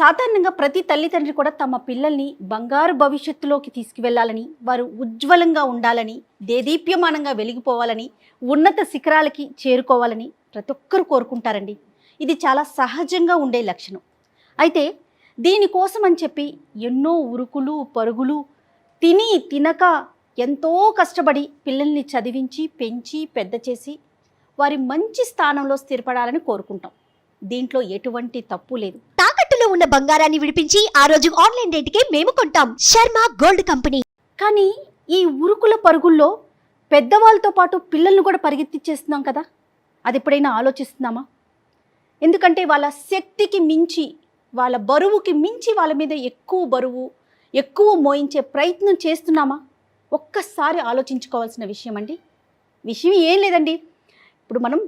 సాధారణంగా ప్రతి తల్లిదండ్రి కూడా తమ పిల్లల్ని బంగారు భవిష్యత్తులోకి తీసుకువెళ్ళాలని, వారు ఉజ్వలంగా ఉండాలని, దేదీప్యమానంగా వెలిగిపోవాలని, ఉన్నత శిఖరాలకి చేరుకోవాలని ప్రతి ఒక్కరు కోరుకుంటారండి. ఇది చాలా సహజంగా ఉండే లక్షణం. అయితే దీనికోసం అని చెప్పి ఎన్నో ఉరుకులు పరుగులు తిని తినక ఎంతో కష్టపడి పిల్లల్ని చదివించి పెంచి పెద్ద చేసి వారి మంచి స్థానంలో స్థిరపడాలని కోరుకుంటాం. దీంట్లో ఎటువంటి తప్పు లేదు. తాకట్టులో ఉన్న బంగారాన్ని విడిపించి ఆ రోజు ఆన్లైన్ రేటుకే మేము కొంటాం. Sharma gold company. కానీ ఈ ఉరుకుల పరుగుల్లో పెద్దవాళ్ళతో పాటు పిల్లల్ని కూడా పరిగెత్తిచ్చేస్తున్నాం కదా, అది ఎప్పుడైనా ఆలోచిస్తున్నామా? ఎందుకంటే వాళ్ళ శక్తికి మించి, వాళ్ళ బరువుకి మించి వాళ్ళ మీద ఎక్కువ బరువు ఎక్కువ మోయించే ప్రయత్నం చేస్తున్నామా? ఒక్కసారి ఆలోచించుకోవాల్సిన విషయం అండి. విషయం ఏం లేదండి, ఇప్పుడు మనం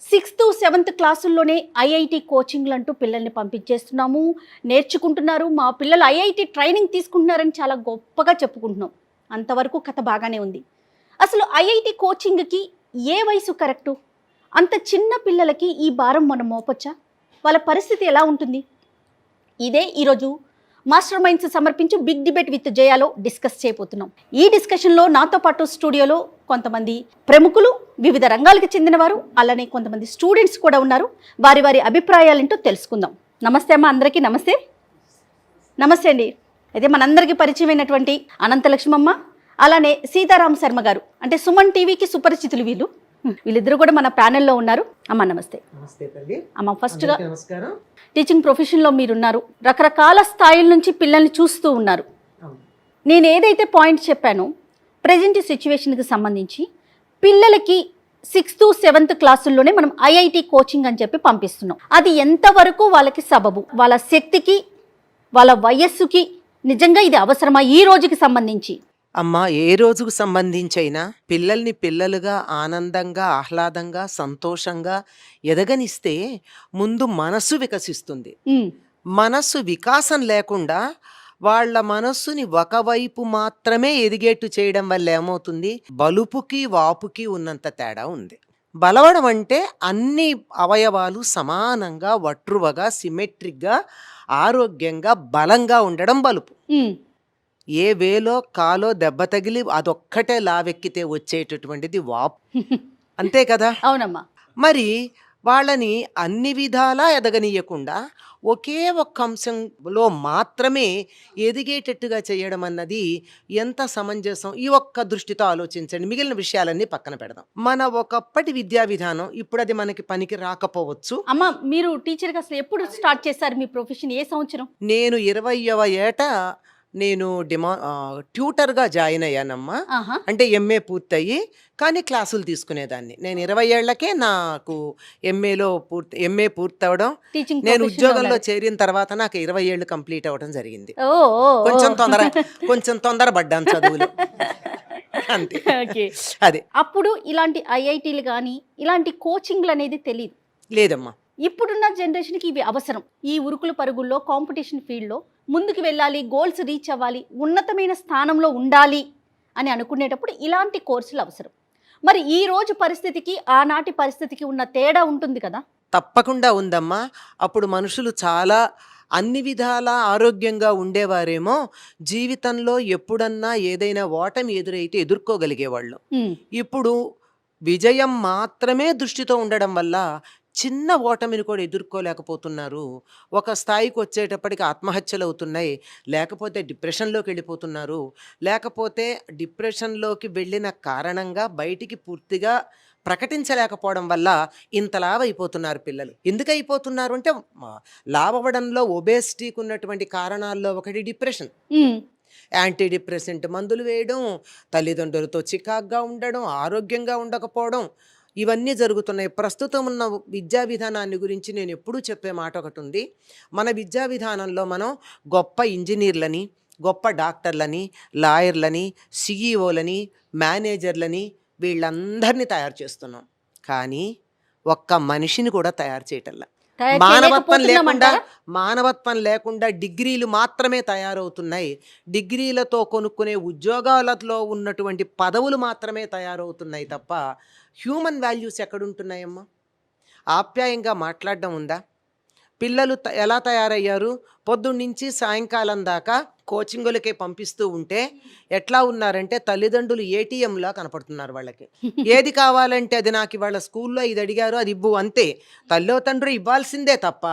6th 7th క్లాసుల్లోనే ఐఐటి కోచింగ్లు అంటూ పిల్లల్ని పంపించేస్తున్నాము, నేర్చుకుంటున్నారు, మా పిల్లలు ఐఐటి ట్రైనింగ్ తీసుకుంటున్నారని చాలా గొప్పగా చెప్పుకుంటున్నాం. అంతవరకు కథ బాగానే ఉంది. అసలు ఐఐటి కోచింగ్కి ఏ వయసు కరెక్టు? అంత చిన్న పిల్లలకి ఈ భారం మనం మోపొచ్చా? వాళ్ళ పరిస్థితి ఎలా ఉంటుంది? ఇదే ఈరోజు మాస్టర్ మైండ్స్ సమర్పించు బిగ్ డిబేట్ విత్ జయాలో డిస్కస్ చేయబోతున్నాం. ఈ డిస్కషన్లో నాతో పాటు స్టూడియోలో కొంతమంది ప్రముఖులు, వివిధ రంగాలకు చెందినవారు, అలానే కొంతమంది స్టూడెంట్స్ కూడా ఉన్నారు. వారి వారి అభిప్రాయాలేంటో తెలుసుకుందాం. నమస్తే అమ్మ, అందరికీ నమస్తే. నమస్తే అండి. అయితే మనందరికీ పరిచయమైనటువంటి అనంతలక్ష్మమ్మ, అలానే సీతారాం శర్మ గారు, అంటే సుమన్ టీవీకి సుపరిచితులు వీళ్ళిద్దరూ కూడా మన ప్యానెల్లో ఉన్నారు. అమ్మ నమస్తే. అమ్మ, ఫస్ట్గా నమస్కారం. టీచింగ్ ప్రొఫెషన్లో మీరున్నారు, రకరకాల స్థాయిల నుంచి పిల్లల్ని చూస్తూ ఉన్నారు. నేను ఏదైతే పాయింట్ చెప్పానో ప్రజెంట్ సిచ్యువేషన్కి సంబంధించి పిల్లలకి 6th 7th క్లాసుల్లోనే మనం ఐఐటి కోచింగ్ అని చెప్పి పంపిస్తున్నాం. అది ఎంతవరకు వాళ్ళకి సబబు? వాళ్ళ శక్తికి, వాళ్ళ వయస్సుకి నిజంగా ఇది అవసరమా ఈ రోజుకి సంబంధించి? అమ్మా, ఏ రోజుకు సంబంధించైనా పిల్లల్ని పిల్లలుగా ఆనందంగా, ఆహ్లాదంగా, సంతోషంగా ఎదగనిస్తే ముందు మనస్సు వికసిస్తుంది. మనస్సు వికాసం లేకుండా వాళ్ళ మనస్సుని ఒకవైపు మాత్రమే ఎదిగేట్టు చేయడం వల్ల ఏమవుతుంది? బలుపుకి వాపుకి ఉన్నంత తేడా ఉంది. బలవడం అంటే అన్ని అవయవాలు సమానంగా, వట్రువగా, సిమెట్రిక్గా, ఆరోగ్యంగా, బలంగా ఉండడం బలుపు. ఏ వేలో కాలో దెబ్బ తగిలి అదొక్కటే లావెక్కితే వచ్చేటటువంటిది వాపు. అంతే కదా? అవునమ్మా. మరి వాళ్ళని అన్ని విధాలా ఎదగనీయకుండా ఒకే ఒక్క అంశంలో మాత్రమే ఎదిగేటట్టుగా చేయడం అన్నది ఎంత సమంజసం? ఈ ఒక్క దృష్టితో ఆలోచించండి. మిగిలిన విషయాలన్నీ పక్కన పెడదాం. మన ఒకప్పటి విద్యా విధానం ఇప్పుడు అది మనకి పనికి రాకపోవచ్చు. అమ్మ, మీరు టీచర్గా అసలు ఎప్పుడు స్టార్ట్ చేశారు మీ ప్రొఫెషన్? ఏ సంవత్సరం? నేను 20వ ఏట నేను ట్యూటర్గా జాయిన్ అయ్యానమ్మా. అంటే ఎంఏ పూర్తయ్యి కానీ క్లాసులు తీసుకునేదాన్ని. నేను 20 ఏళ్లకే నాకు ఎంఏ పూర్తవడం, నేను ఉద్యోగంలో చేరిన తర్వాత నాకు 20 ఏళ్ళు కంప్లీట్ అవ్వడం జరిగింది. కొంచెం తొందరపడ్డాను చదువులో, అంతే. అదే అప్పుడు ఇలాంటి ఐఐటీలు కానీ ఇలాంటి కోచింగ్లు అనేది తెలియదు. లేదమ్మా. ఇప్పుడున్న జనరేషన్కి ఇవి అవసరం. ఈ ఉరుకుల పరుగుల్లో, కాంపిటీషన్ ఫీల్డ్లో ముందుకు వెళ్ళాలి, గోల్స్ రీచ్ అవ్వాలి, ఉన్నతమైన స్థానంలో ఉండాలి అని అనుకునేటప్పుడు ఇలాంటి కోర్సులు అవసరం. మరి ఈ రోజు పరిస్థితికి ఆనాటి పరిస్థితికి ఉన్న తేడా ఉంటుంది కదా? తప్పకుండా ఉందమ్మా. అప్పుడు మనుషులు చాలా అన్ని విధాలా ఆరోగ్యంగా ఉండేవారేమో, జీవితంలో ఎప్పుడన్నా ఏదైనా ఓటమి ఎదురైతే ఎదుర్కోగలిగేవాళ్ళు. ఇప్పుడు విజయం మాత్రమే దృష్టితో ఉండడం వల్ల చిన్న ఓటమిని కూడా ఎదుర్కోలేకపోతున్నారు. ఒక స్థాయికి వచ్చేటప్పటికి ఆత్మహత్యలు అవుతున్నాయి, లేకపోతే డిప్రెషన్లోకి వెళ్ళిపోతున్నారు, లేకపోతే డిప్రెషన్లోకి వెళ్ళిన కారణంగా బయటికి పూర్తిగా ప్రకటించలేకపోవడం వల్ల ఇంత లావ్ అయిపోతున్నారు పిల్లలు. ఎందుకు అయిపోతున్నారు అంటే, లావ్ అవ్వడంలో ఒబేసిటీకి ఉన్నటువంటి కారణాల్లో ఒకటి డిప్రెషన్. యాంటీ డిప్రెసెంట్ మందులు వేయడం, తల్లిదండ్రులతో చికాగ్గా ఉండడం, ఆరోగ్యంగా ఉండకపోవడం, ఇవన్నీ జరుగుతున్నాయి. ప్రస్తుతం ఉన్న విద్యా విధానాన్ని గురించి నేను ఎప్పుడూ చెప్పే మాట ఒకటి ఉంది. మన విద్యా విధానంలో మనం గొప్ప ఇంజనీర్లని, గొప్ప డాక్టర్లని, లాయర్లని, సిఈఓలని, మేనేజర్లని వీళ్ళందరినీ తయారు చేస్తున్నాం. కానీ ఒక్క మనిషిని కూడా తయారు చేయటల్లా. మానవత్వం లేకుండా డిగ్రీలు మాత్రమే తయారవుతున్నాయి. డిగ్రీలతో కొనుక్కునే ఉద్యోగాలలో ఉన్నటువంటి పదవులు మాత్రమే తయారవుతున్నాయి తప్ప హ్యూమన్ వాల్యూస్ ఎక్కడుంటున్నాయమ్మా? ఆప్యాయంగా మాట్లాడడం ఉందా? పిల్లలు ఎలా తయారయ్యారు? పొద్దున్నుంచి సాయంకాలం దాకా కోచింగులకే పంపిస్తూ ఉంటే ఎట్లా ఉన్నారంటే తల్లిదండ్రులు ఏటీఎంలా కనపడుతున్నారు వాళ్ళకి. ఏది కావాలంటే అది నాకు ఇవాళ స్కూల్లో ఇది అడిగారు అది ఇవ్వు అంతే. తల్లో తండ్రి ఇవ్వాల్సిందే తప్ప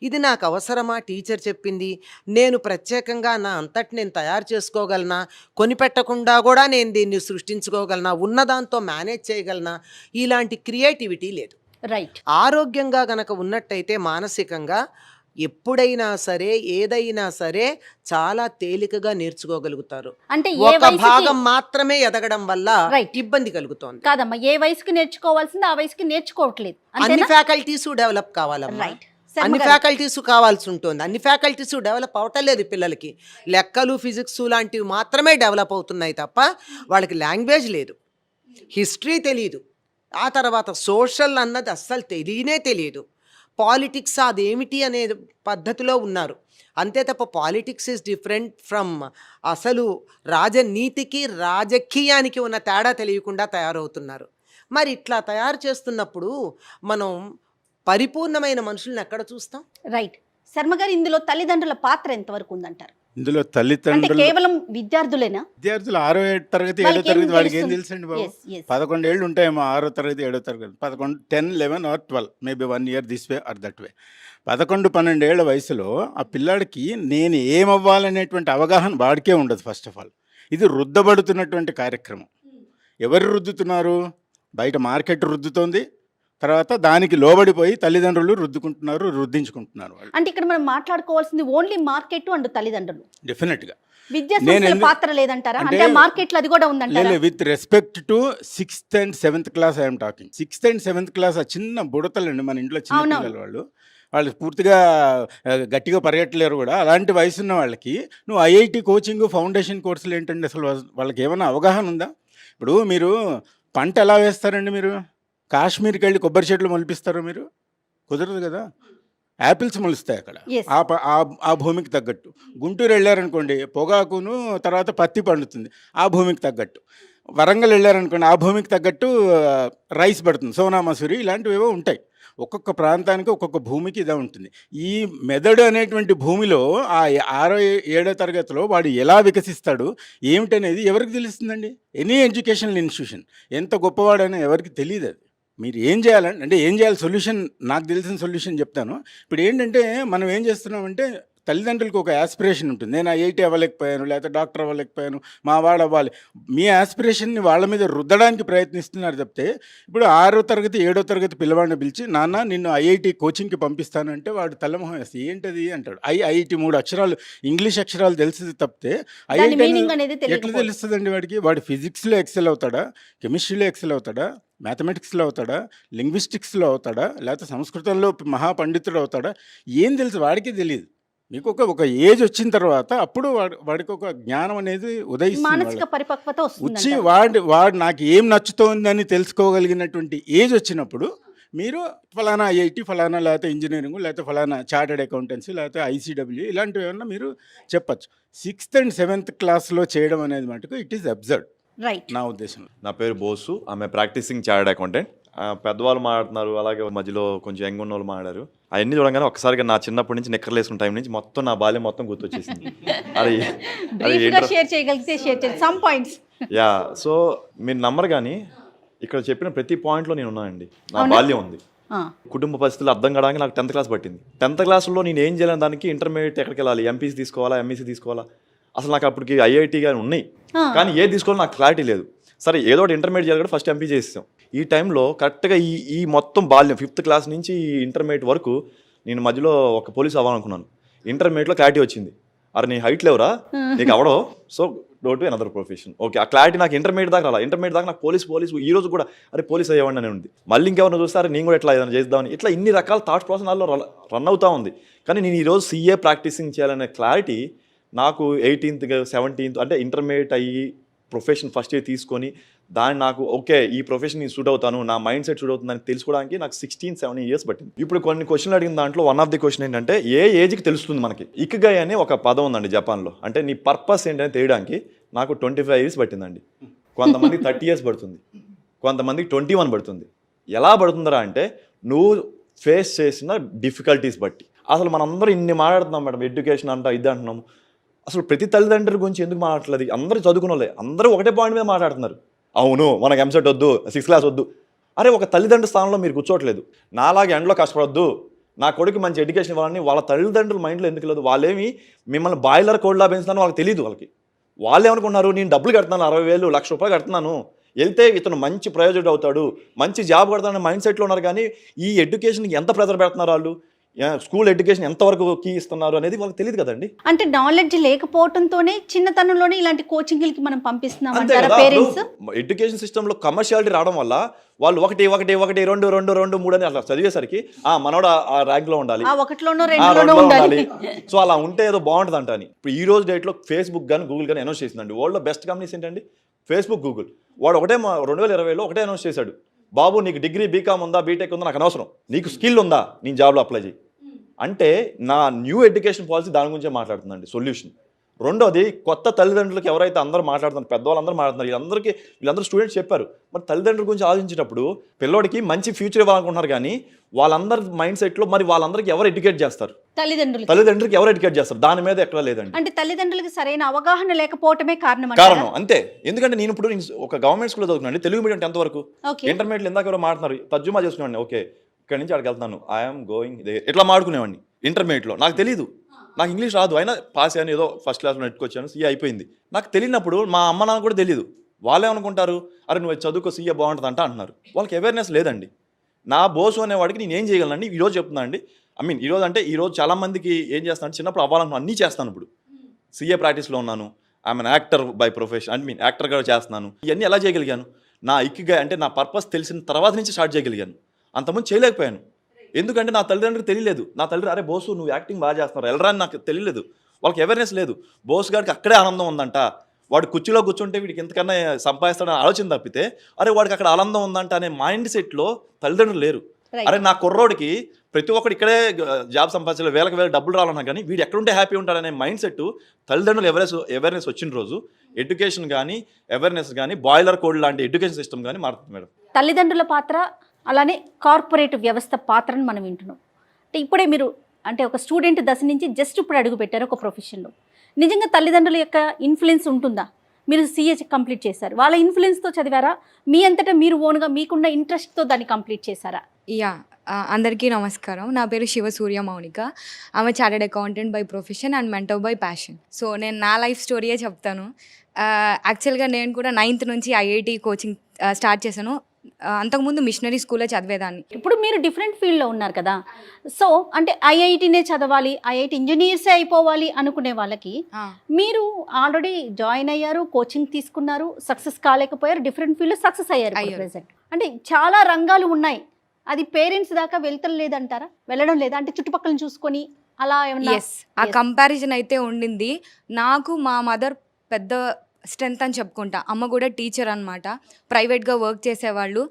ఇది నాకు అవసరమా, టీచర్ చెప్పింది, నేను ప్రత్యేకంగా నా అంతటి నేను తయారు చేసుకోగలనా, కొనిపెట్టకుండా కూడా నేను దీన్ని సృష్టించుకోగలనా, ఉన్నదాంతో మేనేజ్ చేయగలనా, ఇలాంటి క్రియేటివిటీ లేదు. రైట్. ఆరోగ్యంగా గనక ఉన్నట్టయితే మానసికంగా ఎప్పుడైనా సరే ఏదైనా సరే చాలా తేలికగా నేర్చుకోగలుగుతారు. అంటే ఏ ఒక వయసుకి భాగం మాత్రమే ఎదగడం వల్ల Right. ఇబ్బంది కలుగుతోంది. కాదమ్మా, ఏ వయసుకి నేర్చుకోవాల్సింది ఆ వయసుకి నేర్చుకోవట్లేదు, అన్ని అంతేనా? ఫ్యాకల్టీస్ డెవలప్ కావాలమ్మా. రైట్. అన్ని ఫ్యాకల్టీస్ కావాల్సి ఉంటుంది. అన్ని ఫ్యాకల్టీస్ డెవలప్ అవటలేదు పిల్లలకి. లెక్కలు, ఫిజిక్స్ లాంటివి మాత్రమే డెవలప్ అవుతున్నాయి తప్ప వాళ్ళకి లాంగ్వేజ్ లేదు, హిస్టరీ తెలియదు, ఆ తర్వాత సోషల్ అన్నది అస్సలు తెలియదు, పాలిటిక్స్ అదేమిటి అనే పద్ధతిలో ఉన్నారు అంతే తప్ప పాలిటిక్స్ ఈజ్ డిఫరెంట్ ఫ్రమ్ అసలు రాజనీతికి రాజకీయానికి ఉన్న తేడా తెలియకుండా తయారవుతున్నారు. మరి ఇట్లా తయారు చేస్తున్నప్పుడు మనం పరిపూర్ణమైన మనుషుల్ని ఎక్కడ చూస్తాం? రైట్. శర్మ గారు, ఇందులో తల్లిదండ్రుల పాత్ర ఎంతవరకు ఉందంటారు? ఇందులో అంటే తల్లిదండ్రులు కేవలం విద్యార్థులేనా? విద్యార్థులు 6వ తరగతి 7వ వాళ్ళకి ఏం తరగతి వాడికి ఏం తెలుస్తుంది? తెలుసండి బాబు? Yes, yes. 11 ఏళ్ళు ఉంటాయేమో 6వ తరగతి 7వ తరగతి 11 10 11 or 12 maybe 1 year this way or that way. 11 12 ఏళ్ల వయసులో ఆ పిల్లాడికి నేను ఏమవ్వాలనేటువంటి అవగాహన వాడికే ఉండదు. ఫస్ట్ ఆఫ్ ఆల్ ఇది రుద్దబడుతున్నటువంటి కార్యక్రమం. ఎవరు రుద్దుతున్నారు? బయట మార్కెట్ రుద్దుతోంది, తర్వాత దానికి లోబడిపోయి తల్లిదండ్రులు రుద్దించుకుంటున్నారు వాళ్ళు. అంటే ఇక్కడ మనం మాట్లాడుకోవాల్సింది ఓన్లీ మార్కెట్ అండ్ తల్లిదండ్రులు. డెఫినెట్గా విద్యా నేను సంస్థల ఎందు- పాత్ర లేదంటారా? అంటే అంటే మార్కెట్ లో అది కూడా ఉందంటారా? With respect to 6th and 7th class I'm talking. 6th and 7th class ఆ చిన్న బుడతలండి మన ఇంట్లో చిన్న అవునవును. పిల్లలు వాళ్ళు పూర్తిగా గట్టిగా పరిగెట్టలేరు కూడా. అలాంటి వయసు ఉన్న వాళ్ళకి నువ్వు ఐఐటి కోచింగ్ ఫౌండేషన్ కోర్సులు ఏంటండి? అసలు వాళ్ళకి ఏమైనా అవగాహన ఉందా? ఇప్పుడు మీరు పంట ఎలా వేస్తారండి? మీరు కాశ్మీర్కి వెళ్ళి కొబ్బరి చెట్లు మొలిపిస్తారో? మీరు కుదరదు కదా. యాపిల్స్ మొలుస్తాయి అక్కడ Yes. ఆ భూమికి తగ్గట్టు. గుంటూరు వెళ్ళారనుకోండి పొగాకును తర్వాత పత్తి పండుతుంది ఆ భూమికి తగ్గట్టు. వరంగల్ వెళ్ళారనుకోండి ఆ భూమికి తగ్గట్టు రైస్ పడుతుంది, సోనా మసూరి ఇలాంటివి ఏవో ఉంటాయి. ఒక్కొక్క ప్రాంతానికి ఒక్కొక్క భూమికి ఇదే ఉంటుంది. ఈ మెదడు అనేటువంటి భూమిలో ఆ 6వ 7వ తరగతిలో వాడు ఎలా వికసిస్తాడు ఏమిటనేది ఎవరికి తెలుస్తుందండి? ఎనీ ఎడ్యుకేషనల్ ఇన్స్టిట్యూషన్ ఎంత గొప్పవాడైనా ఎవరికి తెలియదు. అది మీరు ఏం చేయాలంటే ఏం చేయాలి? సొల్యూషన్ నాకు తెలిసిన సొల్యూషన్ చెప్తాను. ఇప్పుడు ఏంటంటే మనం ఏం చేస్తున్నామంటే తల్లిదండ్రులకు ఒక యాస్పిరేషన్ ఉంటుంది. నేను ఐఐటి అవ్వలేకపోయాను, లేకపోతే డాక్టర్ అవ్వలేకపోయాను, మా వాడు అవ్వాలి. మీ యాస్పిరేషన్ని వాళ్ళ మీద రుద్దడానికి ప్రయత్నిస్తున్నారు తప్పితే ఇప్పుడు 6వ తరగతి 7వ తరగతి పిల్లవాడిని పిలిచి నాన్న నిన్ను ఐఐటి కోచింగ్కి పంపిస్తానంటే వాడు తల్లమొహం వేసి ఏంటది అంటాడు. ఐఐటి 3 అక్షరాలు ఇంగ్లీష్ అక్షరాలు తెలిసింది తప్పితే ఐఐటి మీనింగ్ అనేది ఎట్లా తెలియకపోతే తెలుస్తుందండి వాడికి? వాడు ఫిజిక్స్లో ఎక్సెల్ అవుతాడా, కెమిస్ట్రీలో ఎక్సెల్ అవుతాడా, మ్యాథమెటిక్స్లో అవుతాడా, లింగ్విస్టిక్స్లో అవుతాడా, లేకపోతే సంస్కృతంలో మహాపండితుడు అవుతాడా? ఏం తెలుసు వాడికి తెలియదు. మీకు ఒక ఏజ్ వచ్చిన తర్వాత అప్పుడు వాడికి ఒక జ్ఞానం అనేది ఉదయిస్తుంది. మానసిక పరిపక్వత వచ్చి వస్తుంది. వాడు నాకు ఏం నచ్చుతోందని తెలుసుకోగలిగినటువంటి ఏజ్ వచ్చినప్పుడు మీరు ఫలానా ఐఐటి, ఫలానా లేకపోతే ఇంజనీరింగ్, లేకపోతే ఫలానా చార్టెడ్ అకౌంటెన్సీ, లేకపోతే ఐసీడబ్ల్యూ ఇలాంటివి ఏమన్నా మీరు చెప్పచ్చు. 6th and 7th క్లాస్లో చేయడం అనేది మటుకు ఇట్ ఈస్ అబ్సర్డ్ రైట్. నా ఉద్దేశంలో. నా పేరు బోసు, ఆమె ప్రాక్టీసింగ్ చార్టెడ్ అకౌంటెంట్. పెద్దవాళ్ళు మాట్లాడుతున్నారు, అలాగే మధ్యలో కొంచెం యంగ్ ఉన్న వాళ్ళు మాట్లాడారు. అవన్నీ చూడగానే ఒక్కసారిగా నా చిన్నప్పటి నుంచి నిక్కర్లు వేసుకున్న టైం నుంచి మొత్తం నా బాల్యం మొత్తం గుర్తొచ్చేసింది. అది బ్రీఫ్ గా షేర్ చేయగలిగితే షేర్ చేయండి సమ్ పాయింట్స్. యా, సో మీరు నమ్మరు కానీ ఇక్కడ చెప్పిన ప్రతి పాయింట్లో నేను ఉన్నానండి. నా బాల్యం ఉంది. కుటుంబ పరిస్థితులు అర్థం కావడానికి నాకు 10th క్లాస్ పట్టింది. 10th క్లాస్లో నేను ఏం చేయాలని దానికి ఇంటర్మీడియట్ ఎక్కడికి వెళ్ళాలి, ఎంపీసీ తీసుకోవాలా, ఎంఈసీ తీసుకోవాలా, అసలు నాకు అప్పటికి ఐఐటీ కానీ ఉన్నాయి కానీ ఏది తీసుకోవాలో నాకు క్లారిటీ లేదు. సరే ఏదో ఒకటి ఇంటర్మీడియట్ చేయాలి, ఫస్ట్ ఎంపీ చేసాం. ఈ టైంలో కరెక్ట్గా ఈ మొత్తం బాల్యం 5th క్లాస్ నుంచి ఇంటర్మీడియట్ వరకు నేను మధ్యలో ఒక పోలీస్ అవ్వాలనుకున్నాను. ఇంటర్మీడియట్లో క్లారిటీ వచ్చింది, అరే నీ హైట్ లేవురా నీకు అవడో, so do to another profession. Okay, ఆ క్లారిటీ నాకు ఇంటర్మీడియట్ దాకా రాలా. ఇంటర్మీడియట్ దాకా నాకు పోలీస్ ఈ రోజు కూడా అరే పోలీస్ అయ్యేవాడిని అని ఉంది. మళ్ళీ ఇంకెవరైనా చూస్తారా నేను కూడా ఎట్లా ఏదైనా చేద్దామని, ఇట్లా ఇన్ని రకాల థాట్ ప్రాసెస్ నాలో రన్ అవుతూ ఉంది. కానీ నేను ఈరోజు సీఏ ప్రాక్టీసింగ్ చేయాలనే క్లారిటీ నాకు 18th 17th అంటే ఇంటర్మీడియట్ అయ్యి ప్రొఫెషన్ ఫస్ట్ ఇయర్ తీసుకొని దాన్ని నాకు ఓకే ఈ ప్రొఫెషన్ నేను సూట్ అవుతాను, నా మైండ్ సెట్ సూట్ అవుతుందని తెలుసుకోవడానికి నాకు 16-17 years పట్టింది. ఇప్పుడు కొన్ని క్వశ్చన్లు అడిగిన దాంట్లో వన్ ఆఫ్ ది క్వశ్చన్ ఏంటంటే ఏ ఏజ్కి తెలుస్తుంది మనకి? ఇకగై అనే ఒక పదం ఉందండి జపాన్లో. అంటే నీ పర్పస్ ఏంటని తెలియడానికి నాకు 25 years పట్టిందండి. కొంతమందికి 30 years పడుతుంది, కొంతమందికి 21 పడుతుంది. ఎలా పడుతుందరా అంటే నువ్వు ఫేస్ చేసిన డిఫికల్టీస్ బట్టి. అసలు మనందరూ ఇన్ని మాట్లాడుతున్నాం మేడం, ఎడ్యుకేషన్ అంట ఇది అంటున్నాము. అసలు ప్రతి తల్లిదండ్రుల గురించి ఎందుకు మాట్లాడలేదు? అందరూ చదువుకున్న వాళ్ళే, అందరూ ఒకటే పాయింట్ మీద మాట్లాడుతున్నారు. అవును మనకు ఎంసెట్ వద్దు, 6th క్లాస్ వద్దు. అరే ఒక తల్లిదండ్రుల స్థానంలో మీరు కూర్చోట్లేదు. నాలాగే ఎండలో కష్టపడొద్దు, నా కొడుకు మంచి ఎడ్యుకేషన్ ఇవ్వాలని వాళ్ళ తల్లిదండ్రుల మైండ్లో ఎందుకు లేదు? వాళ్ళేమి మిమ్మల్ని బాయిలర్ కోడ్లా పెంచుతానో వాళ్ళకి తెలియదు. వాళ్ళు ఏమనుకున్నారు, నేను డబ్బులు కడుతున్నాను, 60,000 1,00,000 రూపాయలు కడుతున్నాను, వెళ్తే ఇతను మంచి ప్రయోజకుడు అవుతాడు, మంచి జాబ్ కడతాడని మైండ్ సెట్లో ఉన్నారు. కానీ ఈ ఎడ్యుకేషన్కి ఎంత ప్రెజర్ పెడుతున్నారు వాళ్ళు, స్కూల్ ఎడ్యుకేషన్ ఎంతవరకు కీ ఇస్తున్నారు అనేది వాళ్ళకి తెలియదు కదండి. అంటే నాలెడ్జ్ లేకపోవడంతోనే చిన్నతనంలోనే ఇలాంటి కోచింగ్లకి మనం పంపిస్తున్నాం అంతే అంటారా కదా. పేరెంట్స్? ఎడ్యుకేషన్ సిస్టంలో కమర్షియాలిటీ రావడం వల్ల వాళ్ళు 1 1 1 2 2 2 3 అని అట్లా చదివేసరికి మనోడు ఆ ర్యాంక్ లో ఉండాలి, ఆ ఒకటిలోనో ఆ రెండులోనో రెండులో ఉండాలి. ఉండాలి. సో అలా ఉంటే ఏదో బాగుంటుంది అంట అని. ఇప్పుడు ఈ రోజు డేట్లో ఫేస్బుక్ కానీ గూగుల్ కానీ అనౌన్స్ చేసిందండి. వరల్డ్లో బెస్ట్ కంపెనీస్ ఏంటండి? Facebook, Google. వాడు 2020లో ఒకటే అనౌన్స్ చేశాడు, బాబు నీకు డిగ్రీ బీకామ్ ఉందా బీటెక్ ఉందా నాకు అనవసరం, నీకు స్కిల్ ఉందా నేను జాబ్లో అప్లై చేయి. అంటే నా న్యూ ఎడ్యుకేషన్ పాలసీ దాని గురించే మాట్లాడుతుందండి, సొల్యూషన్. రెండోది, కొత్త తల్లిదండ్రులకు ఎవరైతే అందరూ మాట్లాడుతున్నారు, పెద్దవాళ్ళందరూ మాట్లాడుతున్నారు, వీళ్ళందరూ స్టూడెంట్స్ చెప్పారు. మరి తల్లిదండ్రుల గురించి ఆలోచించేటప్పుడు పిల్లోడికి మంచి ఫ్యూచర్ ఇవ్వాలనుకుంటున్నారు, కానీ వాళ్ళందరి మైండ్ సెట్లో మరి వాళ్ళందరికీ ఎవరు ఎడ్యుకేట్ చేస్తారు? తల్లిదండ్రులకి ఎవరు ఎడ్యుకేట్ చేస్తారు? దాని మీద ఎక్కడ లేదండి. అంటే తల్లిదండ్రులకి సరైన అవగాహన లేకపోవటమే కారణం. అంతే. ఎందుకంటే నేను ఇప్పుడు ఒక గవర్నమెంట్ స్కూల్లో చదువుతున్నాను, తెలుగు మీడియం 10th వరకు. ఇంటర్మీడియట్ ఇందాక ఎవరో మాట్లాడుతున్నారు, తర్జుమా చేసుకున్నాను, ఓకే ఇక్కడ నుంచి అక్కడికి వెళ్తున్నాను, ఐఎమ్ గోయింగ్ దే ఇట్లా మాడుకునేవాడిని. ఇంటర్మీడియట్లో నాకు తెలీదు, నాకు ఇంగ్లీష్ రాదు, అయినా పాస్ అయ్యాను, ఏదో ఫస్ట్ క్లాస్లో నెట్టుకొచ్చాను, సీఏ అయిపోయింది. నాకు తెలియనప్పుడు మా అమ్మ నాన్న కూడా తెలియదు. వాళ్ళు ఏమనుకుంటారు, అరే నువ్వు చదువుకో సీఏ బాగుంటుంది అంటున్నారు. వాళ్ళకి అవేర్నెస్ లేదండి. నా బోసు అనేవాడికి నేను ఏం చేయగలనండి ఈరోజు చెప్తున్నా అండి. ఈరోజు అంటే ఈరోజు చాలామందికి ఏం చేస్తాను, చిన్నప్పుడు అవ్వాలనుకున్నాను, అన్నీ చేస్తాను. ఇప్పుడు సీఏ ప్రాక్టీస్లో ఉన్నాను, ఐఎమ్ యాక్టర్ బై ప్రొఫెషన్, యాక్టర్గా చేస్తున్నాను. ఇవన్నీ ఎలా చేయగలిగాను? నా ఇక్కిగా అంటే నా పర్పస్ తెలిసిన తర్వాత నుంచి స్టార్ట్ చేయగలిగాను. అంతకుముందు చేయలేకపోయాను. ఎందుకంటే నా తల్లిదండ్రులకు తెలియలేదు. నా తల్లిదండ్రులు అరే బోసు నువ్వు యాక్టింగ్ బాగా చేస్తున్నారు వెళ్ళరా అని నాకు తెలియలేదు. వాళ్ళకి అవేర్నెస్ లేదు. బోస్ గారికి అక్కడే ఆనందం ఉందంట, వాడు కుర్చీలో కూర్చుంటే వీడికి ఎంతకన్నా సంపాదిస్తాడని ఆలోచన తప్పితే అరే వాడికి అక్కడ ఆనందం ఉందంట అనే మైండ్ సెట్లో తల్లిదండ్రులు లేరు. అరే నా కుర్రోడికి ప్రతి ఒక్కడు ఇక్కడే జాబ్ సంపాదించాలి, వేల డబ్బులు రావాలన్నా కానీ వీడు ఎక్కడుంటే హ్యాపీ ఉంటాడనే మైండ్ సెట్ తల్లిదండ్రులు అవేర్నెస్ వచ్చిన రోజు ఎడ్యుకేషన్ కానీ అవేర్నెస్ కానీ బాయిలర్ కోడ్ లాంటి ఎడ్యుకేషన్ సిస్టమ్ కానీ మారుతుంది మేడం. తల్లిదండ్రుల పాత్ర, అలానే కార్పొరేట్ వ్యవస్థ పాత్రను మనం వింటున్నాం. అంటే ఇప్పుడే మీరు అంటే ఒక స్టూడెంట్ దశ నుంచి జస్ట్ ఇప్పుడు అడుగు పెట్టారు ఒక ప్రొఫెషన్లో. నిజంగా తల్లిదండ్రుల యొక్క ఇన్ఫ్లుయెన్స్ ఉంటుందా? మీరు సీఏ కంప్లీట్ చేశారు, వాళ్ళ ఇన్ఫ్లుయెన్స్తో చదివారా? మీ అంతటా మీరు ఓన్గా మీకున్న ఇంట్రెస్ట్తో దాన్ని కంప్లీట్ చేశారా? అందరికీ నమస్కారం. నా పేరు శివసూర్య మౌనిక. ఆమె chartered accountant by profession and mentor by passion. So నేను నా లైఫ్ స్టోరీయే చెప్తాను. యాక్చువల్గా నేను కూడా 9th నుంచి ఐఐటి కోచింగ్ స్టార్ట్ చేశాను. అంతకుముందు మిషనరీ స్కూల్లో చదివేదాన్ని. ఇప్పుడు మీరు డిఫరెంట్ ఫీల్డ్లో ఉన్నారు కదా, సో అంటే ఐఐటీనే చదవాలి, ఐఐటి ఇంజనీర్సే అయిపోవాలి అనుకునే వాళ్ళకి మీరు ఆల్రెడీ జాయిన్ అయ్యారు, కోచింగ్ తీసుకున్నారు, సక్సెస్ కాలేకపోయారు, డిఫరెంట్ ఫీల్డ్లో సక్సెస్ అయ్యారు ప్రెసెంట్. అంటే చాలా రంగాలు ఉన్నాయి, అది పేరెంట్స్ దాకా వెళ్తలేదంటారా? వెళ్ళడం లేదా అంటే చుట్టుపక్కల చూసుకొని అలా ఏమన్నా? ఆ కంపారిజన్ అయితే ఉండింది. నాకు మా మదర్ పెద్ద స్ట్రెంత్ అని చెప్పుకుంటా. అమ్మ కూడా టీచర్ అనమాట, ప్రైవేట్గా వర్క్ చేసేవాళ్ళు.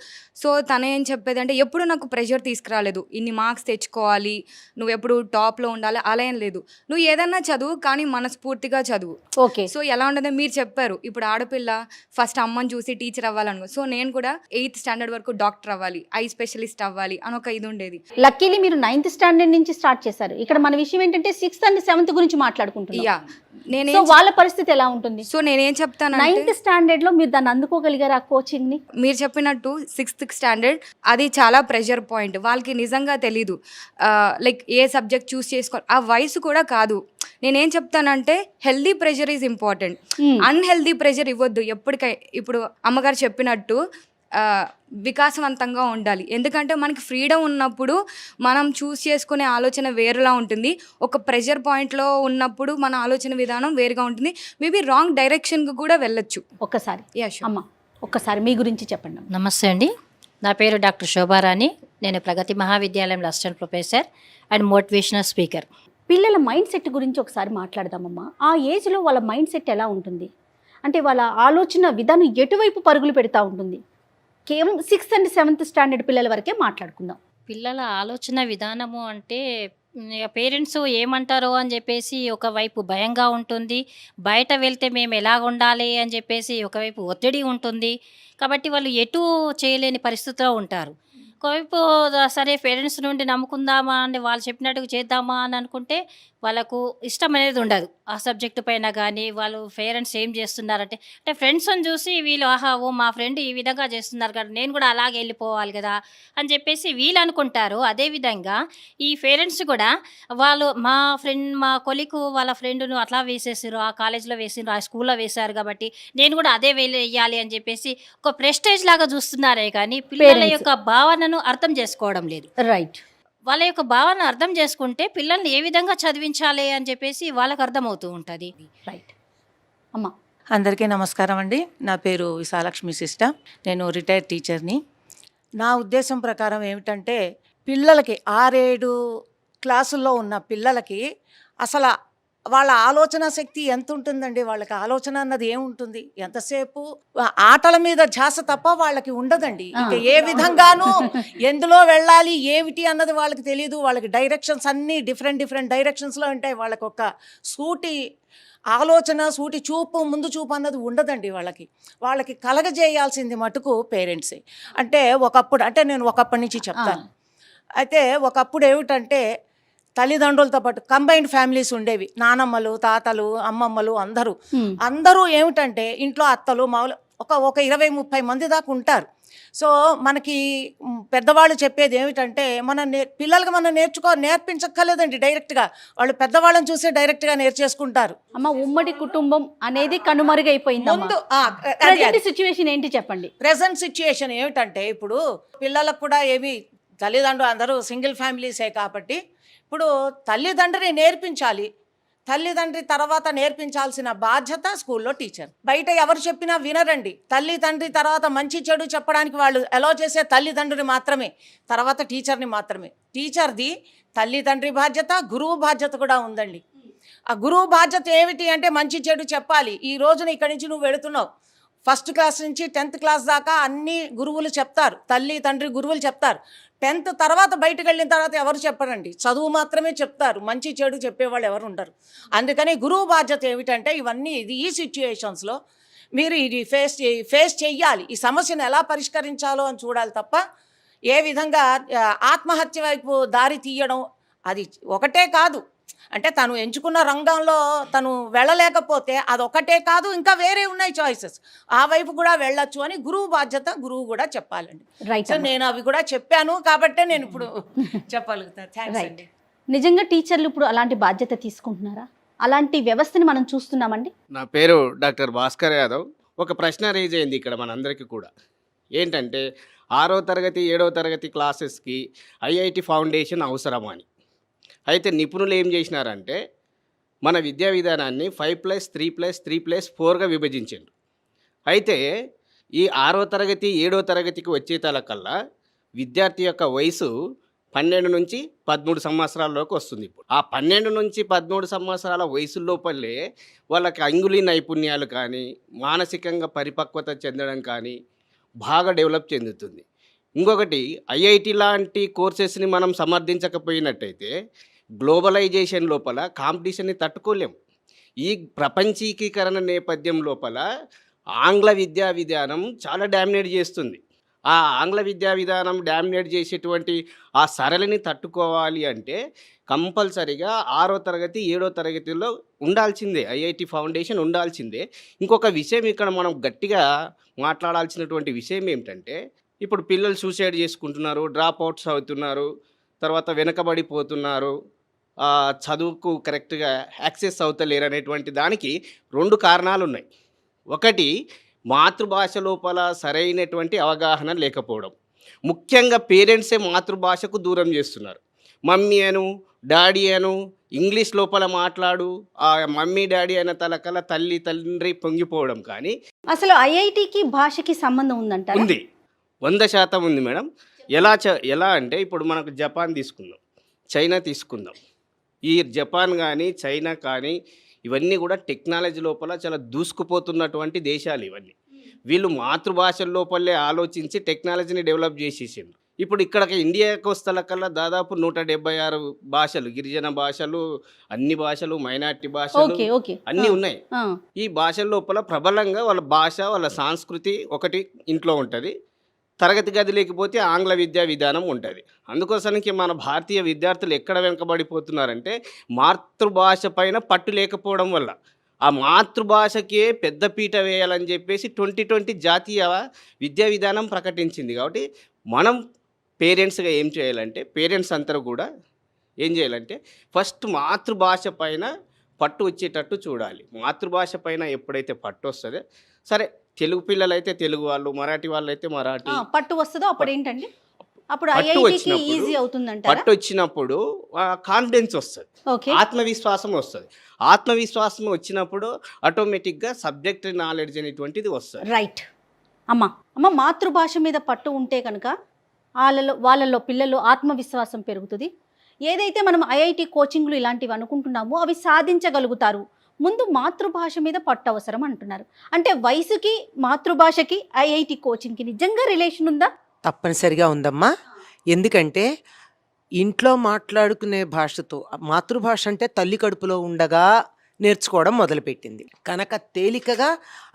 సో తను ఏం చెప్పేది అంటే ఎప్పుడు నాకు ప్రెషర్ తీసుకురాలేదు, ఇన్ని మార్క్స్ తెచ్చుకోవాలి, నువ్వు ఎప్పుడు టాప్లో ఉండాలి, అలా ఏం లేదు, నువ్వు ఏదన్నా చదువు కానీ మనస్ఫూర్తిగా చదువు. ఓకే. సో ఎలా ఉండదో మీరు చెప్పారు, ఇప్పుడు ఆడపిల్ల ఫస్ట్ అమ్మని చూసి టీచర్ అవ్వాలనుకో. సో నేను కూడా 8th స్టాండర్డ్ వరకు డాక్టర్ అవ్వాలి, ఐ స్పెషలిస్ట్ అవ్వాలి అని ఒక ఇది ఉండేది. లక్కీలీ మీరు 9th స్టాండర్డ్ నుంచి స్టార్ట్ చేశారు. ఇక్కడ మన విషయం ఏంటంటే 6th and 7th గురించి మాట్లాడుకుంటున్నాం. నేనే వాళ్ళ పరిస్థితి ఎలా ఉంటుంది? సో నేనేం చెప్తాను, 9th స్టాండర్డ్ లో మీరు దాన్ని అందుకోగలిగారు ఆ కోచింగ్ ని? మీరు చెప్పినట్టు 6th స్టాండర్డ్ అది చాలా ప్రెషర్ పాయింట్. వాళ్ళకి నిజంగా తెలీదు లైక్ ఏ సబ్జెక్ట్ చూస్ చేసుకోవాలి, ఆ వయసు కూడా కాదు. నేనేం చెప్తానంటే healthy pressure is important, unhealthy pressure ఇవ్వద్దు. ఇప్పుడు అమ్మగారు చెప్పినట్టు వికాసవంతంగా ఉండాలి. ఎందుకంటే మనకి ఫ్రీడమ్ ఉన్నప్పుడు మనం చూస్ చేసుకునే ఆలోచన వేరేలా ఉంటుంది, ఒక ప్రెషర్ పాయింట్లో ఉన్నప్పుడు మన ఆలోచన విధానం వేరుగా ఉంటుంది, మేబీ రాంగ్ డైరెక్షన్కి కూడా వెళ్ళొచ్చు. ఒక్కసారి మీ గురించి చెప్పండి. నమస్తే అండి, నా పేరు డాక్టర్ శోభారాణి. నేను ప్రగతి మహావిద్యాలయంలో assistant professor and motivational speaker. పిల్లల మైండ్ సెట్ గురించి ఒకసారి మాట్లాడదామమ్మా. ఆ ఏజ్లో వాళ్ళ మైండ్ సెట్ ఎలా ఉంటుంది, అంటే వాళ్ళ ఆలోచన విధానం ఎటువైపు పరుగులు పెడతా ఉంటుంది? కేవలం 6th and 7th స్టాండర్డ్ పిల్లల వరకే మాట్లాడుకుందాం. పిల్లల ఆలోచన విధానము అంటే పేరెంట్స్ ఏమంటారో అని చెప్పేసి ఒకవైపు భయంగా ఉంటుంది, బయట వెళ్తే మేము ఎలా ఉండాలి అని చెప్పేసి ఒకవైపు ఒత్తిడి ఉంటుంది. కాబట్టి వాళ్ళు ఎటు చేయలేని పరిస్థితిలో ఉంటారు. ఒకవైపు సరే పేరెంట్స్ నుండి నమ్ముకుందామా అని వాళ్ళు చెప్పినట్టుగా చేద్దామా అని అనుకుంటే వాళ్ళకు ఇష్టం అనేది ఉండదు ఆ సబ్జెక్టు పైన. కానీ వాళ్ళు పేరెంట్స్ ఏం చేస్తున్నారంటే అంటే ఫ్రెండ్స్ని చూసి వీళ్ళు ఆహా ఓ మా ఫ్రెండ్ ఈ విధంగా చేస్తున్నారు కదా, నేను కూడా అలాగే వెళ్ళిపోవాలి కదా అని చెప్పేసి వీళ్ళు అనుకుంటారు. అదేవిధంగా ఈ పేరెంట్స్ కూడా వాళ్ళు మా కొలికు వాళ్ళ ఫ్రెండ్ను అట్లా వేసేసారు, ఆ కాలేజ్లో వేసారు, ఆ స్కూల్లో వేశారు కాబట్టి నేను కూడా అదే వేయాలి అని చెప్పేసి ఒక ప్రెస్టేజ్ లాగా చూస్తున్నారే కానీ పిల్లల Parents. యొక్క భావనను అర్థం చేసుకోవడం లేదు. రైట్. వాళ్ళ యొక్క భావన అర్థం చేసుకుంటే పిల్లల్ని ఏ విధంగా చదివించాలి అని చెప్పేసి వాళ్ళకి అర్థమవుతూ ఉంటుంది. రైట్ అమ్మా. అందరికీ నమస్కారం అండి. నా పేరు విశాలక్ష్మి సిస్టర్. నేను రిటైర్డ్ టీచర్ని. నా ఉద్దేశం ప్రకారం ఏమిటంటే పిల్లలకి 6-7 క్లాసుల్లో ఉన్న పిల్లలకి అసలు వాళ్ళ ఆలోచన శక్తి ఎంత ఉంటుందండి? వాళ్ళకి ఆలోచన అన్నది ఏముంటుంది? ఎంతసేపు ఆటల మీద ధ్యాస తప్ప వాళ్ళకి ఉండదండి. ఇక ఏ విధంగానూ ఎందులో వెళ్ళాలి ఏమిటి అన్నది వాళ్ళకి తెలియదు. వాళ్ళకి డైరెక్షన్స్ అన్నీ డిఫరెంట్ డైరెక్షన్స్లో ఉంటాయి. వాళ్ళకి ఒక సూటి ఆలోచన, సూటి చూపు, ముందు చూపు అన్నది ఉండదండి వాళ్ళకి కలగజేయాల్సింది మటుకు పేరెంట్సే. అంటే నేను ఒకప్పటి నుంచి చెప్తాను. అయితే ఒకప్పుడు ఏమిటంటే తల్లిదండ్రులతో పాటు కంబైన్డ్ ఫ్యామిలీస్ ఉండేవి. నానమ్మలు, తాతలు, అమ్మమ్మలు అందరూ ఏమిటంటే ఇంట్లో అత్తలు, మామూలు ఒక 20-30 మంది దాకా ఉంటారు. సో మనకి పెద్దవాళ్ళు చెప్పేది ఏమిటంటే పిల్లలకి మనం నేర్పించక్కర్లేదండి. డైరెక్ట్గా వాళ్ళు పెద్దవాళ్ళని చూసే డైరెక్ట్గా నేర్చేసుకుంటారు. అమ్మ, ఉమ్మడి కుటుంబం అనేది కనుమరుగైపోయింది. ముందు సిచ్యువేషన్ ఏంటి చెప్పండి. ప్రెసెంట్ సిచ్యుయేషన్ ఏమిటంటే ఇప్పుడు పిల్లలకు కూడా తల్లిదండ్రులు అందరూ సింగిల్ ఫ్యామిలీసే కాబట్టి ఇప్పుడు తల్లిదండ్రిని నేర్పించాలి. తల్లిదండ్రి తర్వాత నేర్పించాల్సిన బాధ్యత స్కూల్లో టీచర్. బయట ఎవరు చెప్పినా వినరండి. తల్లిదండ్రి తర్వాత మంచి చెడు చెప్పడానికి వాళ్ళు అలౌ చేసే తల్లిదండ్రిని మాత్రమే, తర్వాత టీచర్ని మాత్రమే. టీచర్ది తల్లిదండ్రి బాధ్యత, గురువు బాధ్యత కూడా ఉందండి. ఆ గురువు బాధ్యత ఏమిటి అంటే మంచి చెడు చెప్పాలి. ఈ రోజున ఇక్కడి నుంచి నువ్వు వెళుతున్నావు, 1st క్లాస్ నుంచి 10th క్లాస్ దాకా అన్ని గురువులు చెప్తారు, తల్లి తండ్రి గురువులు చెప్తారు. 10th తర్వాత బయటకు వెళ్ళిన తర్వాత ఎవరు చెప్పరండి, చదువు మాత్రమే చెప్తారు. మంచి చెడు చెప్పేవాళ్ళు ఎవరు ఉండరు. అందుకని గురువు బాధ్యత ఏమిటంటే ఈ సిచ్యుయేషన్స్లో మీరు ఇది ఫేస్ చెయ్యాలి. ఈ సమస్యను ఎలా పరిష్కరించాలో అని చూడాలి తప్ప ఏ విధంగా ఆత్మహత్య వైపు దారి తీయడం అది ఒకటే కాదు. అంటే తను ఎంచుకున్న రంగంలో తను వెళ్ళలేకపోతే అదొకటే కాదు, ఇంకా వేరే ఉన్నాయి చాయిసెస్, ఆ వైపు కూడా వెళ్ళొచ్చు అని గురువు బాధ్యత గురువు కూడా చెప్పాలండి. రైట్. సో నేను అవి కూడా చెప్పాను కాబట్టే నేను ఇప్పుడు చెప్పగలుగుతాను. Thanks right. అండి. నిజంగా టీచర్లు ఇప్పుడు అలాంటి బాధ్యత తీసుకుంటున్నారా? అలాంటి వ్యవస్థని మనం చూస్తున్నామండి. నా పేరు డాక్టర్ భాస్కర్ యాదవ్. ఒక ప్రశ్న రేజ్ అయింది ఇక్కడ మనందరికీ కూడా. ఏంటంటే 6వ తరగతి 7వ తరగతి క్లాసెస్కి ఐఐటి ఫౌండేషన్ అవసరమా అని. అయితే నిపుణులు ఏం చేసినారంటే మన విద్యా విధానాన్ని 5+3+3+4గా విభజించారు. అయితే ఈ 6వ తరగతి 7వ తరగతికి వచ్చేతలకల్లా విద్యార్థి యొక్క వయసు 12 నుంచి 13 సంవత్సరాల్లోకి వస్తుంది. ఇప్పుడు ఆ 12 నుంచి 13 సంవత్సరాల వయసు లోపలే వాళ్ళకి అంగుళీ నైపుణ్యాలు కానీ మానసికంగా పరిపక్వత చెందడం కానీ బాగా డెవలప్ చెందుతుంది. ఇంకొకటి ఐఐటి లాంటి కోర్సెస్ని మనం సమర్థించకపోయినట్టయితే గ్లోబలైజేషన్ లోపల కాంపిటీషన్ని తట్టుకోలేం. ఈ ప్రపంచీకీకరణ నేపథ్యం లోపల ఆంగ్ల విద్యా విధానం చాలా డామినేట్ చేస్తుంది. ఆ ఆంగ్ల విద్యా విధానం డామినేట్ చేసేటువంటి ఆ సరళిని తట్టుకోవాలి అంటే కంపల్సరిగా 6వ తరగతి 7వ తరగతిలో ఉండాల్సిందే, ఐఐటి ఫౌండేషన్ ఉండాల్సిందే. ఇంకొక విషయం ఇక్కడ మనం గట్టిగా మాట్లాడాల్సినటువంటి విషయం ఏమిటంటే ఇప్పుడు పిల్లలు సూసైడ్ చేసుకుంటున్నారు, డ్రాప్ అవుట్స్ అవుతున్నారు, తర్వాత వెనకబడిపోతున్నారు, చదువుకు కరెక్ట్గా యాక్సెస్ అవుతలేరు అనేటువంటి దానికి 2 కారణాలు ఉన్నాయి. ఒకటి మాతృభాష లోపల సరైనటువంటి అవగాహన లేకపోవడం. ముఖ్యంగా పేరెంట్సే మాతృభాషకు దూరం చేస్తున్నారు. మమ్మీ అను డాడీ అను ఇంగ్లీష్ లోపల మాట్లాడు, ఆ మమ్మీ డాడీ అయిన తలకల తల్లి తండ్రి పొంగిపోవడం. కానీ అసలు ఐఐటికి భాషకి సంబంధం ఉందంటారా? ఉంది, 100% ఉంది మేడం. ఎలా అంటే ఇప్పుడు మనకు జపాన్ తీసుకుందాం, చైనా తీసుకుందాం. ఈ జపాన్ కానీ చైనా కానీ ఇవన్నీ కూడా టెక్నాలజీ లోపల చాలా దూసుకుపోతున్నటువంటి దేశాలు ఇవన్నీ. వీళ్ళు మాతృభాష లోపలే ఆలోచించి టెక్నాలజీని డెవలప్ చేసేసిండ్రు. ఇప్పుడు ఇక్కడికి ఇండియాకి వస్తలకల్లా దాదాపు 176 భాషలు, గిరిజన భాషలు, అన్ని భాషలు, మైనార్టీ భాషలు అన్నీ ఉన్నాయి. ఈ భాషల లోపల ప్రబలంగా వాళ్ళ భాష, వాళ్ళ సంస్కృతి ఒకటి ఇంట్లో ఉంటుంది. తరగతి గది లేకపోతే ఆంగ్ల విద్యా విధానం ఉంటుంది. అందుకోసానికి మన భారతీయ విద్యార్థులు ఎక్కడ వెనుకబడిపోతున్నారంటే మాతృభాష పైన పట్టు లేకపోవడం వల్ల. ఆ మాతృభాషకే పెద్దపీట వేయాలని చెప్పేసి 2020 జాతీయ విద్యా విధానం ప్రకటించింది. కాబట్టి మనం పేరెంట్స్గా ఏం చేయాలంటే, పేరెంట్స్ అందరూ కూడా ఏం చేయాలంటే ఫస్ట్ మాతృభాష పైన పట్టు వచ్చేటట్టు చూడాలి. మాతృభాష పైన ఎప్పుడైతే పట్టు వస్తుందో, సరే తెలుగు పిల్లలు అయితే తెలుగు వాళ్ళు, మరాఠీ వాళ్ళు అయితే మరాఠీ, పట్టు వస్తుందో అప్పుడు ఏంటండి, అప్పుడు పట్టు ఐఐటికి వచ్చినప్పుడు- ఈజీ అవుతుందంటారా? పట్టు వచ్చినప్పుడు కాన్ఫిడెన్స్ వస్తుంది, ఓకే. ఆత్మవిశ్వాసం వస్తుంది. ఆత్మవిశ్వాసం వచ్చినప్పుడు ఆటోమేటిక్గా సబ్జెక్ట్ నాలెడ్జ్ అనేటువంటిది వస్తుంది. రైట్. అమ్మ మాతృభాష మీద పట్టు ఉంటే కనుక వాళ్ళలో పిల్లలు ఆత్మవిశ్వాసం పెరుగుతుంది. ఏదైతే మనం ఐఐటి కోచింగ్లు ఇలాంటివి అనుకుంటున్నామో అవి సాధించగలుగుతారు. ముందు మాతృభాష మీద పట్టు అవసరం అంటున్నారు. అంటే వయసుకి మాతృభాషకి ఐఐటి కోచింగ్కి నిజంగా రిలేషన్ ఉందా? తప్పనిసరిగా ఉందమ్మా. ఎందుకంటే ఇంట్లో మాట్లాడుకునే భాషతో మాతృభాష అంటే తల్లి కడుపులో ఉండగా నేర్చుకోవడం మొదలుపెట్టింది కనుక తేలికగా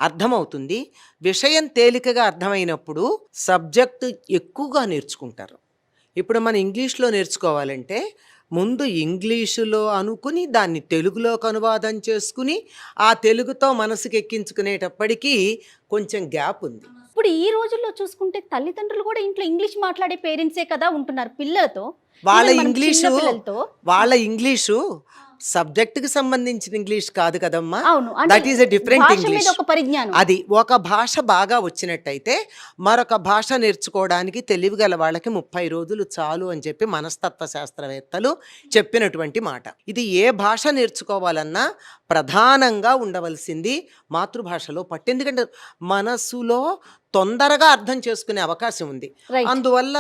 అర్థమవుతుంది. విషయం తేలికగా అర్థమైనప్పుడు సబ్జెక్టు ఎక్కువగా నేర్చుకుంటారు. ఇప్పుడు మనం ఇంగ్లీష్లో నేర్చుకోవాలంటే ముందు ఇంగ్లీషులో అనుకుని దాన్ని తెలుగులోకి అనువాదం చేసుకుని ఆ తెలుగుతో మనసుకు ఎక్కించుకునేటప్పటికీ కొంచెం గ్యాప్ ఉంది. ఇప్పుడు ఈ రోజుల్లో చూసుకుంటే తల్లిదండ్రులు కూడా ఇంట్లో ఇంగ్లీష్ మాట్లాడే పేరెంట్సే కదా ఉంటున్నారు పిల్లలతో. వాళ్ళ Even మనం ఇంగ్లీషు చిన్న పిల్లలతో వాళ్ళ ఇంగ్లీషు సబ్జెక్టుకి సంబంధించిన ఇంగ్లీష్ కాదు కదమ్మా. అవును, అంటే దట్ ఈస్ ఎ డిఫరెంట్ భాష మీద ఇంగ్లీష్. ఒక పరిజ్ఞానం. అది ఒక భాష బాగా వచ్చినట్టయితే మరొక భాష నేర్చుకోవడానికి తెలివిగల వాళ్ళకి 30 రోజులు చాలు అని చెప్పి మనస్తత్వ శాస్త్రవేత్తలు చెప్పినటువంటి మాట. ఇది ఏ భాష నేర్చుకోవాలన్నా ప్రధానంగా ఉండవలసింది మాతృభాషలో పట్టు. ఎందుకంటే మనసులో తొందరగా అర్థం చేసుకునే అవకాశం ఉంది. Right. అందువల్ల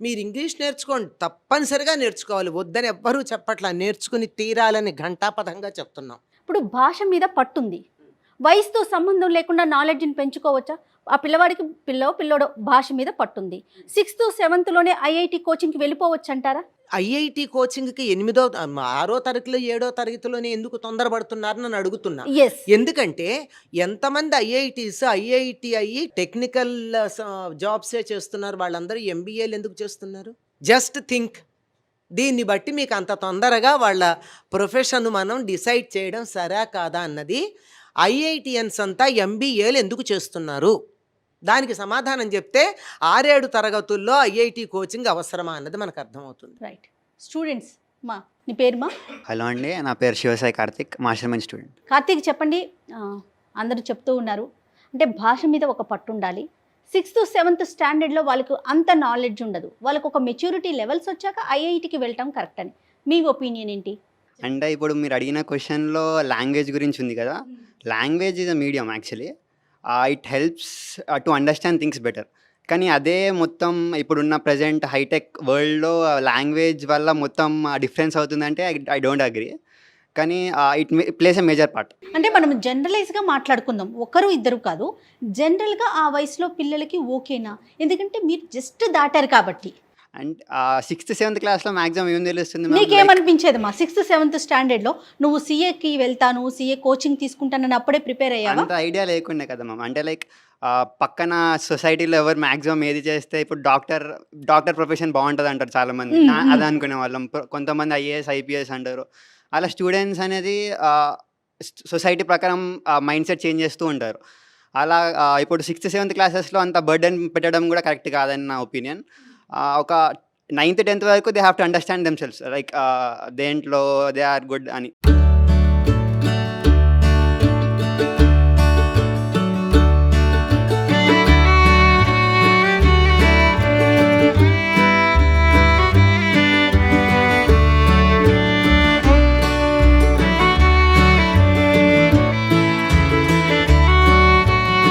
మీరు ఇంగ్లీష్ నేర్చుకోండి, తప్పనిసరిగా నేర్చుకోవాలి, వద్దని ఎవ్వరూ చెప్పట్లా, నేర్చుకుని తీరాలని ఘంటాపథంగా చెప్తున్నాం. ఇప్పుడు భాష మీద పట్టుంది, వయసుతో సంబంధం లేకుండా నాలెడ్జ్ని పెంచుకోవచ్చా? ఆ పిల్లవాడికి పిల్లోడో భాష మీద పట్టుంది, 6th 7thలోనే ఐఐటి కోచింగ్కి వెళ్ళిపోవచ్చు అంటారా? ఐఐటి కోచింగ్కి 6వ తరగతిలో 7వ తరగతిలోనే ఎందుకు తొందరపడుతున్నారని నన్ను అడుగుతున్నా. ఎస్. ఎందుకంటే ఎంతమంది ఐఐటీస్ ఐఐటి అయ్యి టెక్నికల్ జాబ్సే చేస్తున్నారు, వాళ్ళందరూ ఎంబీఏలు ఎందుకు చేస్తున్నారు? Just think. దీన్ని బట్టి మీకు అంత తొందరగా వాళ్ళ ప్రొఫెషన్ మనం డిసైడ్ చేయడం సరా కాదా అన్నది. ఐఐటియన్స్ అంతా ఎంబీఏలు ఎందుకు చేస్తున్నారు? దానికి సమాధానం చెప్తే 6-7 తరగతుల్లో ఐఐటి కోచింగ్ అవసరమా అన్నది మనకు అర్థమవుతుంది. రైట్. స్టూడెంట్స్, నీ పేరు మా? హలో అండి, నా పేరు Shivasai Karthik, master mind student. Karthik చెప్పండి. అందరూ చెప్తూ ఉన్నారు అంటే భాష మీద ఒక పట్టు ఉండాలి. 6th 7th స్టాండర్డ్లో వాళ్ళకు అంత నాలెడ్జ్ ఉండదు, వాళ్ళకు ఒక మెచ్యూరిటీ లెవెల్స్ వచ్చాక ఐఐటికి వెళ్ళటం కరెక్ట్ అని మీ ఒపీనియన్ ఏంటి? అంటే ఇప్పుడు మీరు అడిగిన క్వశ్చన్లో లాంగ్వేజ్ గురించి ఉంది కదా. Language is a medium actually. It helps to understand things better. కానీ అదే మొత్తం ఇప్పుడున్న ప్రజెంట్ హైటెక్ వరల్డ్లో లాంగ్వేజ్ వల్ల మొత్తం డిఫరెన్స్ అవుతుందంటే ఐ డోంట్ అగ్రీ. కానీ it place a major part. అంటే మనం జనరలైజ్గా మాట్లాడుకుందాం, ఒకరు ఇద్దరు కాదు, జనరల్గా ఆ వయసులో పిల్లలకి ఓకేనా? ఎందుకంటే మీరు జస్ట్ దాటారు కాబట్టి. అండ్ 6th 7th క్లాస్లో మ్యాక్సిమం ఏం తెలుస్తుంది? నీకేమనిపించేది మా 6th 7th స్టాండర్డ్లో నువ్వు సీఏకి వెళ్తాను, సీఏ కోచింగ్ తీసుకుంటానని అప్పుడే ప్రిపేర్ అయ్యావా? అంత ఐడియా లేకుండే కదా మ్యామ్. అంటే లైక్ పక్కన సొసైటీలో ఎవరు మ్యాక్సిమం ఏది చేస్తే ఇప్పుడు డాక్టర్ ప్రొఫెషన్ బాగుంటుంది అంటారు చాలామంది, అది అనుకునే వాళ్ళం. కొంతమంది ఐఏఎస్ ఐపీఎస్ అంటారు. అలా స్టూడెంట్స్ అనేది సొసైటీ ప్రకారం మైండ్ సెట్ చేంజ్ చేస్తూ ఉంటారు. అలా ఇప్పుడు 6th 7th క్లాసెస్లో అంత బర్డెన్ పెట్టడం కూడా కరెక్ట్ కాదని నా ఒపీనియన్. ఒక 9th 10th వరకు they have to understand themselves, like దేంట్లో దే ఆర్ గుడ్ అని.